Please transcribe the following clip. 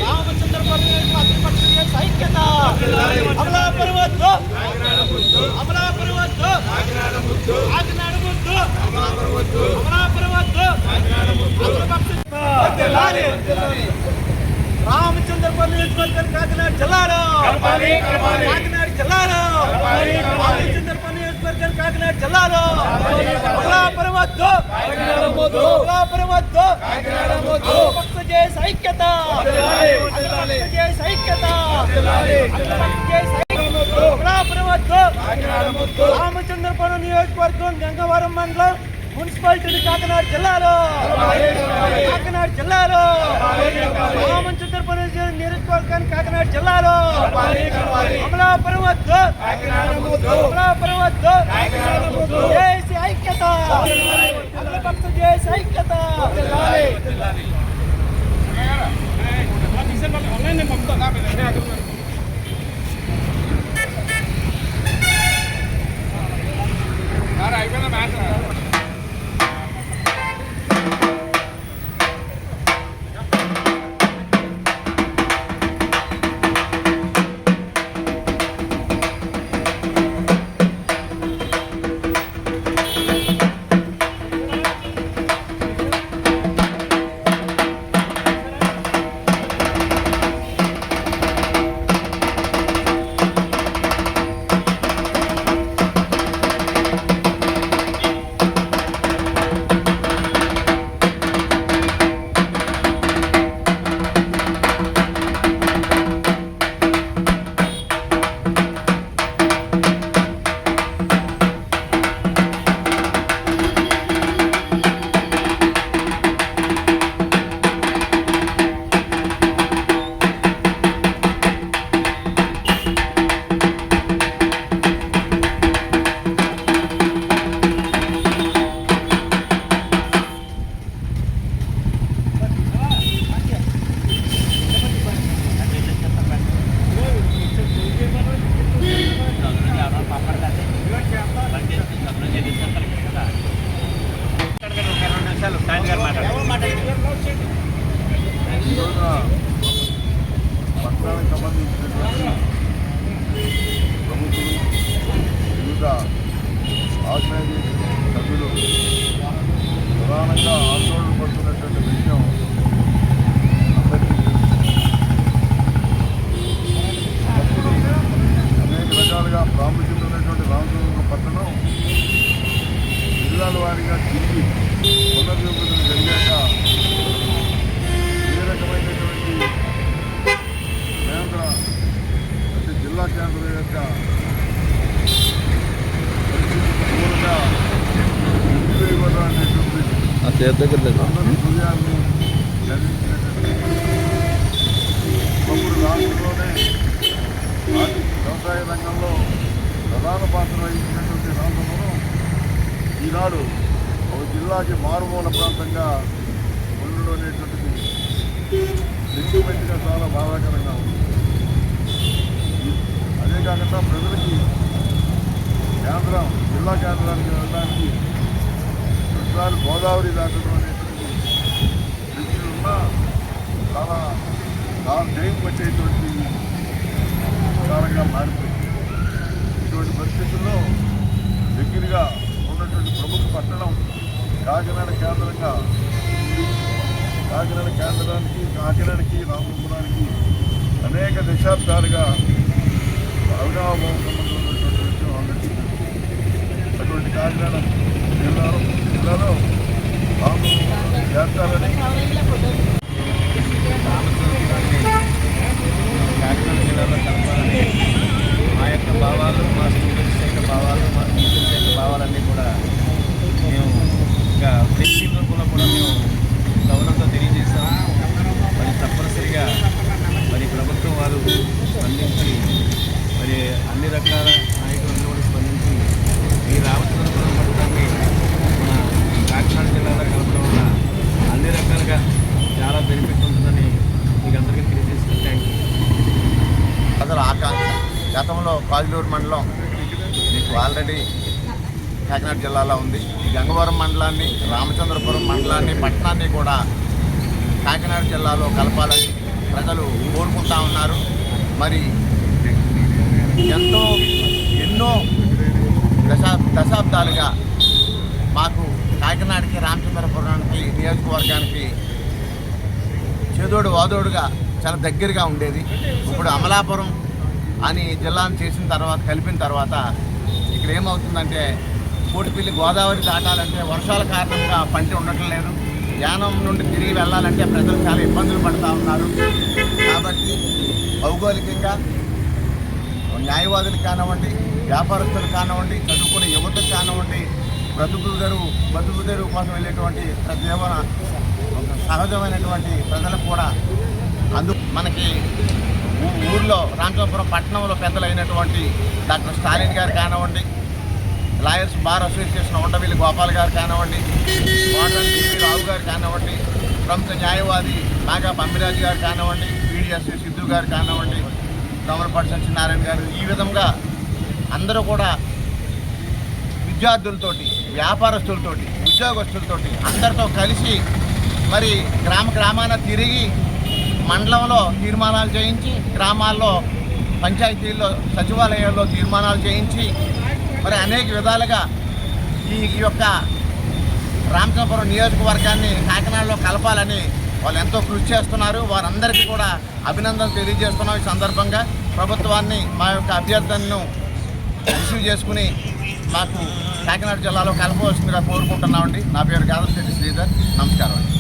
రామచంద్రపురం ప్రతిపక్ష ఐక్యత అమలాపురం వద్దు, అమలాపురం వద్దు, కాకినాడ వద్దు, అమలాపురం వద్దు, రామచంద్రపురం నియోజకవర్గం కాకినాడ జిల్లాలో, కాకినాడ జిల్లాలో, రామచంద్రపురం నియోజకవర్గం కాకినాడ జిల్లాలో అమలాపురం వద్దు, అమలాపురం వద్దు, పక్ష చేసే ఐక్యత, చేసే ఐక్యత, అమలాపురం వద్దు, రామచంద్రపురం నియోజకవర్గం గంగవరం మండలం మున్సిపాలిటీ కాకినాడ జిల్లాలో, కాకినాడ జిల్లాలో రామచంద్రపురం నియోజకవర్గాన్ని కాకినాడ జిల్లాలో అమలాపురం వద్దు, అమలాపురం వద్దు, చేసే ఐక్యత, అమలపక్ష చేసే ఐక్యత. అయిపోయిందా మ్యాచ్? పట్టణానికి సంబంధించినటువంటి ప్రముఖులు, వివిధ ఆర్గనైజేషన్ సభ్యులు ప్రధానంగా ఆందోళన పడుతున్నటువంటి విషయం అందరికీ అప్పుడు అనేక రకాలుగా ప్రాముఖ్యత ఉన్నటువంటి రామచంద్రపురం పట్టణం జిల్లాల వారీగా తిరిగి పునర్విభజన జరిగాక ఏ రకమైనటువంటి కేంద్ర అంటే జిల్లా కేంద్రం యొక్క పరిస్థితిగా అనేటువంటి అందరి హృదయాన్ని జరిగినటువంటి అప్పుడు రాష్ట్రంలోనే వ్యవసాయ రంగంలో ప్రధాన పాత్ర వహించినటువంటి రామచంద్రపురం ఈనాడు ఒక జిల్లాకి మారుమూల ప్రాంతంగా ఉండడం అనేటువంటిది సెంటిమెంట్గా చాలా బాధాకరంగా ఉంది. అదే కాకుండా ప్రజలకి కేంద్రం జిల్లా కేంద్రానికి వెళ్ళడానికి ప్రతిసారి గోదావరి దాటడం అనేటువంటి వ్యక్తులు ఉన్నా చాలా టైం పట్టేటువంటి కారణంగా మారిపోయింది. ఇటువంటి పరిస్థితుల్లో దగ్గరగా ఉన్నటువంటి ప్రముఖ పట్టణం కాకినాడ కేంద్రంగా కాకినాడ కేంద్రానికి కాకినాడకి రామపురానికి అనేక దశాబ్దాలుగా అవినాభావం సంబంధం ఉన్నటువంటి విషయం అందరికీ అటువంటి కాకినాడ జిల్లాలో రామపురం చేస్తారని కాకినాడ జిల్లాలో కలపాలని మా యొక్క భావాలు, మా స్టూడెంట్స్ యొక్క భావాలు, మా టీచర్స్ యొక్క భావాలన్నీ కూడా మేము ఇంకా ఫ్రెండ్షిప్ రూపంలో కూడా మేము గౌరవంతో తెలియజేస్తాం. మరి తప్పనిసరిగా మరి ప్రభుత్వం వారు స్పందించి మరి అన్ని రకాల నాయకులను కూడా స్పందించి ఈ రామచంద్రపురం పట్టణాన్ని మన కాకినాడ జిల్లాలో కలపడం వల్ల అన్ని రకాలుగా చాలా బెనిఫిట్ ఉంటుందని మీకు అందరికీ తెలియజేస్తాను. Thank you. ప్రజల ఆకాంక్ష గతంలో కాజులూరు మండలం మీకు ఆల్రెడీ కాకినాడ జిల్లాలో ఉంది. ఈ గంగవరం మండలాన్ని, రామచంద్రపురం మండలాన్ని, పట్టణాన్ని కూడా కాకినాడ జిల్లాలో కలపాలని ప్రజలు కోరుకుంటా ఉన్నారు. మరి ఎన్నో దశాబ్దాలుగా మాకు కాకినాడకి రామచంద్రపురానికి నియోజకవర్గానికి చేదోడు వాదోడుగా చాలా దగ్గరగా ఉండేది. ఇప్పుడు అమలాపురం అని జిల్లాను చేసిన తర్వాత కలిపిన తర్వాత ఇక్కడ ఏమవుతుందంటే కోటిపల్లి గోదావరి దాటాలంటే వర్షాల కారణంగా పంట ఉండటం లేదు. యానం నుండి తిరిగి వెళ్ళాలంటే ప్రజలు చాలా ఇబ్బందులు పడుతూ ఉన్నారు. కాబట్టి భౌగోళికంగా న్యాయవాదులు కానివ్వండి, వ్యాపారస్తులు కానివ్వండి, చదువుకునే యువతకు కానివ్వండి, బతుకు తెరువు కోసం వెళ్ళేటువంటి జీవన సహజమైనటువంటి ప్రజలకు కూడా మనకి ఊర్లో రామచంద్రపురం పట్టణంలో పెద్దలైనటువంటి డాక్టర్ స్టాలిన్ గారు కానివ్వండి, lawyers bar association Undavalli Gopal గారు కానివ్వండి, మోడర్న్ టీవీ రావు గారు కానివ్వండి, ప్రముఖ న్యాయవాది నాగా పంపిరాజు గారు కానివ్వండి, పీడిఎస్సీ సిద్ధు గారు కానివ్వండి, దోమలపాటి సత్యనారాయణ గారు, ఈ విధంగా అందరూ కూడా విద్యార్థులతోటి, వ్యాపారస్తులతోటి, ఉద్యోగస్తులతోటి అందరితో కలిసి మరి గ్రామాన తిరిగి మండలంలో తీర్మానాలు చేయించి, గ్రామాల్లో పంచాయతీల్లో సచివాలయాల్లో తీర్మానాలు చేయించి మరి అనేక విధాలుగా ఈ యొక్క రామచంద్రపురం నియోజకవర్గాన్ని కాకినాడలో కలపాలని వాళ్ళు ఎంతో కృషి చేస్తున్నారు. వారందరికీ కూడా అభినందనలు తెలియజేస్తున్నాం. ఈ సందర్భంగా ప్రభుత్వాన్ని మా యొక్క అభ్యర్థనను రిసీవ్ చేసుకుని మాకు కాకినాడ జిల్లాలో కలపవలసిందిగా కోరుకుంటున్నామండి. నా పేరు గాదశెట్టి శ్రీధర్. నమస్కారం అండి.